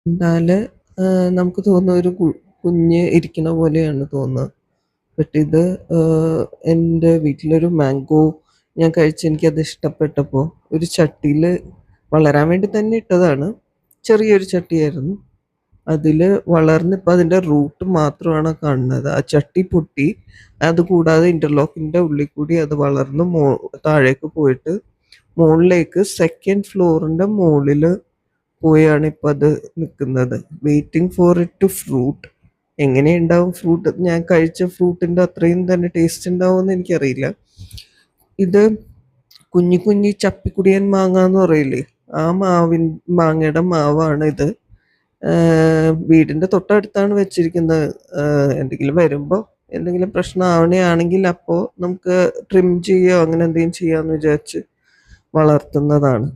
കണ്ടാല് നമുക്ക് തോന്നുന്ന ഒരു കുഞ്ഞ് ഇരിക്കണ പോലെയാണ് തോന്നുക. ബട്ട് ഇത് എൻ്റെ വീട്ടിലൊരു മാംഗോ ഞാൻ കഴിച്ച് എനിക്കത് ഇഷ്ടപ്പെട്ടപ്പോൾ ഒരു ചട്ടിയിൽ വളരാൻ വേണ്ടി തന്നെ ഇട്ടതാണ്. ചെറിയൊരു ചട്ടിയായിരുന്നു. അതിൽ വളർന്നിപ്പോൾ അതിൻ്റെ റൂട്ട് മാത്രമാണ് കാണുന്നത്. ആ ചട്ടി പൊട്ടി. അതുകൂടാതെ ഇൻ്റർലോക്കിൻ്റെ ഉള്ളിൽ കൂടി അത് വളർന്ന് താഴേക്ക് പോയിട്ട് മുകളിലേക്ക് സെക്കൻഡ് ഫ്ലോറിൻ്റെ മുകളിൽ പോയാണ് ഇപ്പം അത് നിൽക്കുന്നത്. Waiting for it to fruit. എങ്ങനെയുണ്ടാവും ഫ്രൂട്ട്? ഞാൻ കഴിച്ച ഫ്രൂട്ടിൻ്റെ അത്രയും തന്നെ ടേസ്റ്റ് ഉണ്ടാവുമെന്ന് എനിക്കറിയില്ല. ഇത് കുഞ്ഞി കുഞ്ഞി ചപ്പിക്കുടിയൻ മാങ്ങ എന്ന് പറയില്ലേ, ആ മാങ്ങയുടെ മാവാണ് ഇത്. വീടിൻ്റെ തൊട്ടടുത്താണ് വെച്ചിരിക്കുന്നത്. എന്തെങ്കിലും വരുമ്പോൾ എന്തെങ്കിലും പ്രശ്നം ആവണയാണെങ്കിൽ അപ്പോൾ നമുക്ക് ട്രിം ചെയ്യുകയോ അങ്ങനെ എന്തെങ്കിലും ചെയ്യാമെന്ന് വിചാരിച്ച് വളർത്തുന്നതാണ്.